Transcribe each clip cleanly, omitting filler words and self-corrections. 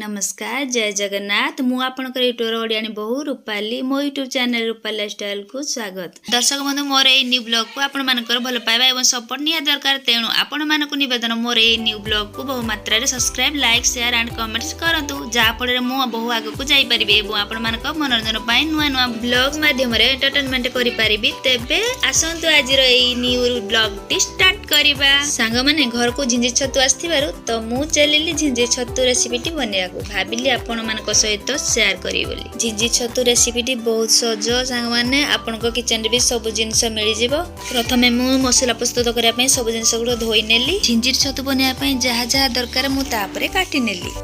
नमस्कार जय जगन्नाथ मु आपनकर यूट्यूब ओडियानी बहु रूपाली मो यूट्यूब चैनल रूपाली लाइफस्टाइल को स्वागत। दर्शक बंधु मोर ए न्यू ब्लॉग को आपण मानकर भल पाइबा एवं सपोर्ट निया दरकार तेणु आपण मानकु निवेदन मोर ए न्यू ब्लॉग को बहु मात्रा रे subscribe like share and comments करंतु जा फळे मु बहु आगु को जाई परिबे एवं आपण मानक मनोरंजन पई नुवा नुवा ब्लॉग माध्यम रे एंटरटेनमेंट करि परिबी। तेबे आसंतु आजिर ए न्यू ब्लॉग टी स्टार्ट करिबा। सांग माने घर को झिंझी छतु आस्थिबारु तो मु चलिली झिंझी छतु रेसिपी टी बनिया को भाबिली आपण मानक सहित शेयर करी बोली। झिंझी छतु रेसिपी टी बहुत सहज सांग माने आपण को किचन रे भी सब जिंस मिली जिवो। प्रथमे मु मसला प्रस्तुत करिया पई सब जिंस गुडो धोई नेली। झिंझी छतु बनिया पई जहा जहा दरकार मु तापरे काटी नेली।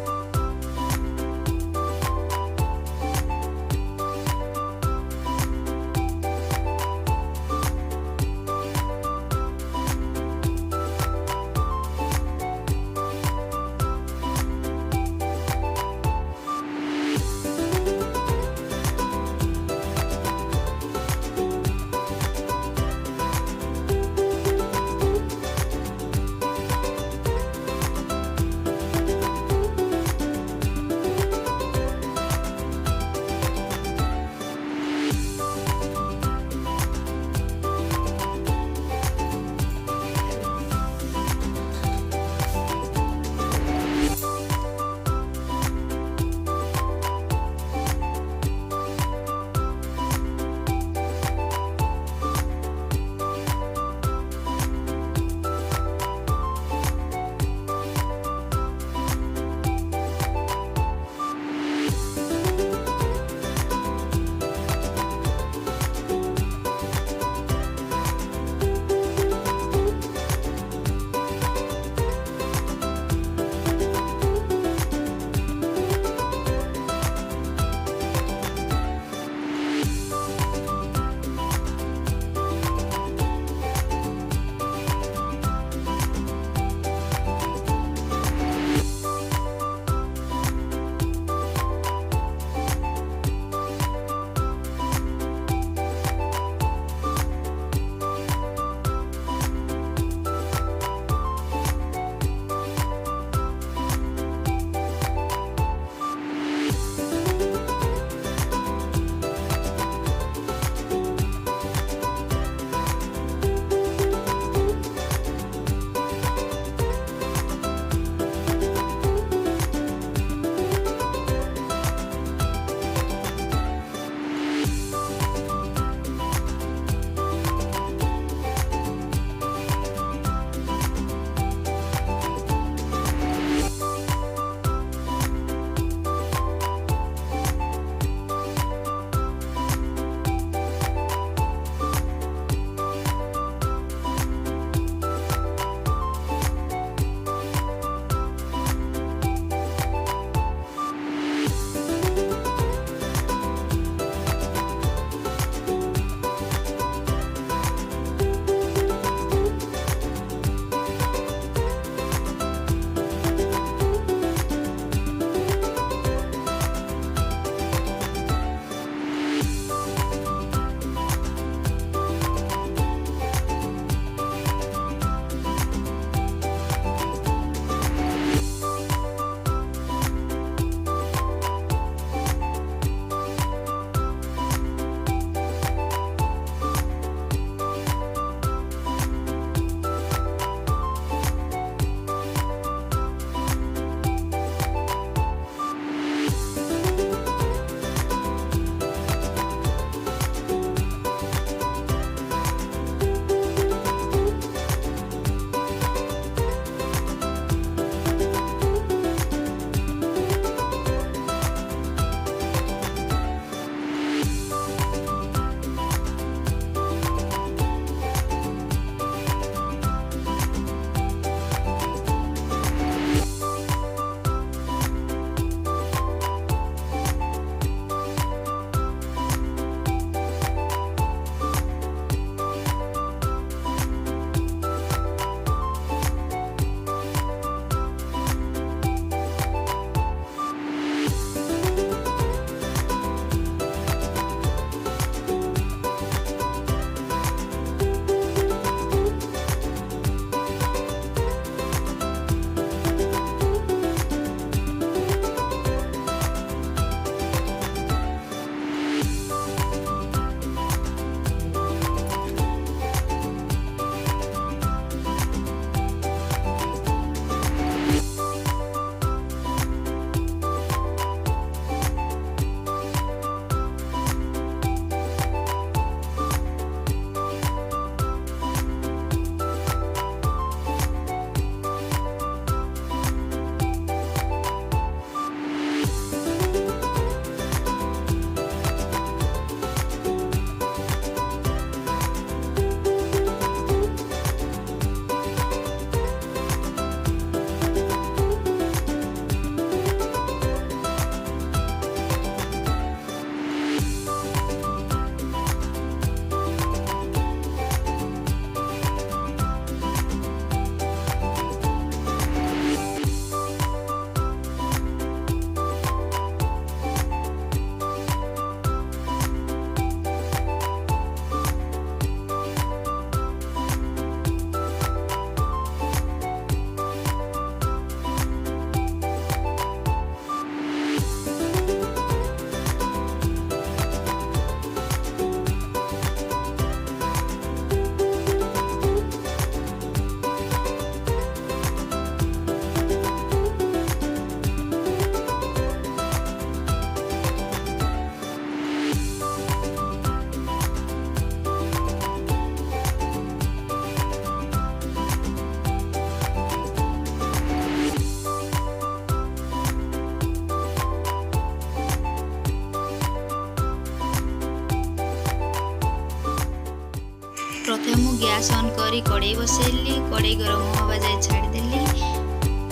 प्रथमे मु गैस ऑन करी कड़े बसैली। कड़े गरम हवा जाए छाड़देली।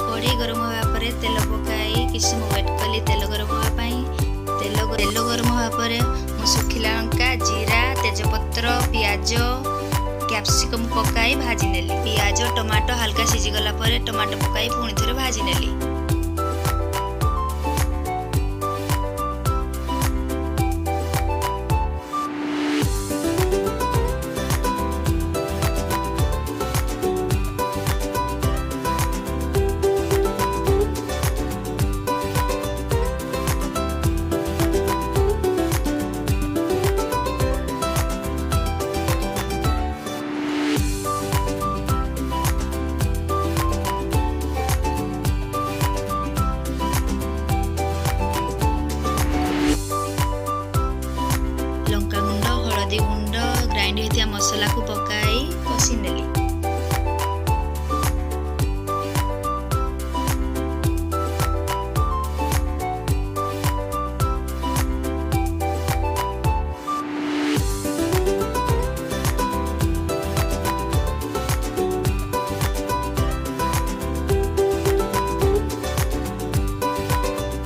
कड़े गरम हवा पर तेल पकाई किसी समय वेट कली तेल गरम हवा पाई। तेल गरम हवा पर मु सुखिला लंका जीरा तेजपत्र पियाज कैप्सिकम पकाई भाजी नेली। पियाज टमाटो हल्का सिझी गला पर टमाटो पकाई पुणी थरे भाजी नेली। लंका गुंड हलदी गुंड ग्राइंड होता मसला को पकाई कषि नेली।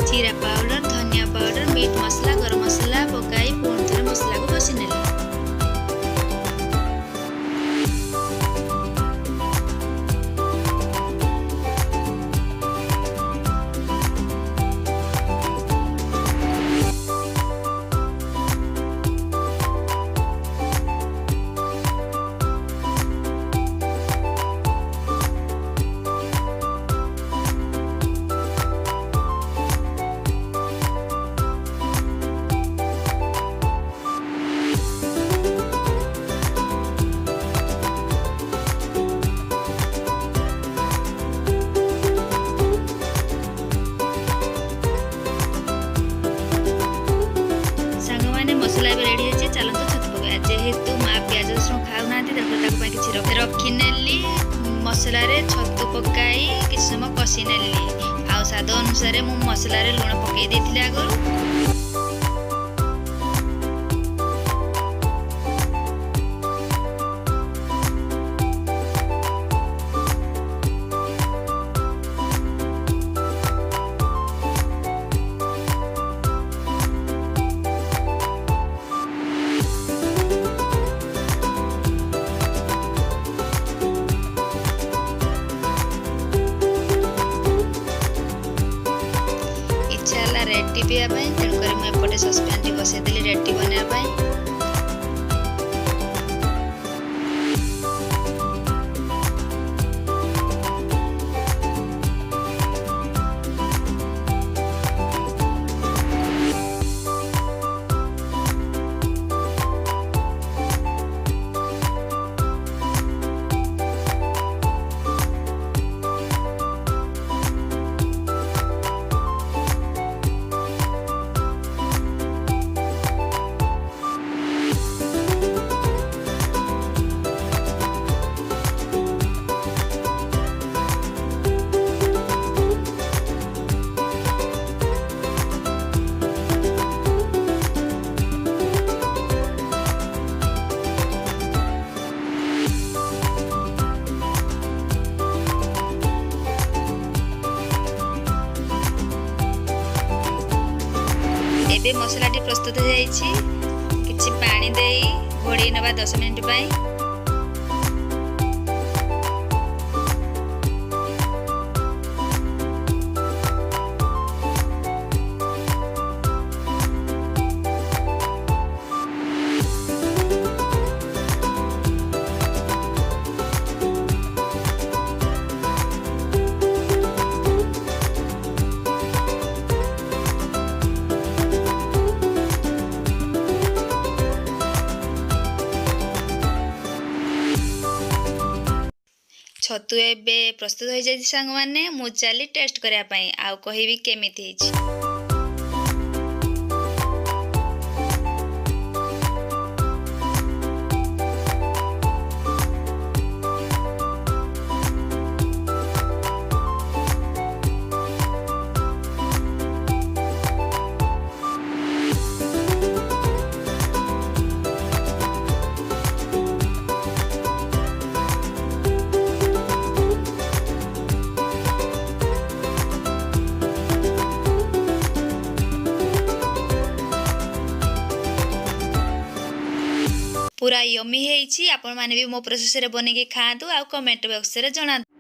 जीरा पाउडर धनिया पाउडर मीट मसला गरम मसला पकाई पुणी थरे मसला को कषि नेली। मसला भी रेडी है चलते छतु पकाया जेहेतु माँ प्याज रसुण खाऊ ना किसी रखी नेली। मसला रे छतु पकाई किसी समय कषि नेली। आ स्वाद अनुसार मु मसला रे लुण पकई देथिले आगरू। रेडी पीवा तेणुक मुझे सस्पेन टी बसईदेली रेडी बनवाई। एबे मसलाटी प्रस्तुत हो जाइछि। किछि पानी देई घोड़े नबा 10 मिनिट पाई। छतु एबे प्रस्तुत हो जाइछि सांग माने मु चली टेस्ट करिया पई आ कहिबी केमिति हिछि। पूरा यमी होती। आपण मैंने भी मो प्रोसेस रे बनेगी खातु आ कमेंट बॉक्स रे जणातु।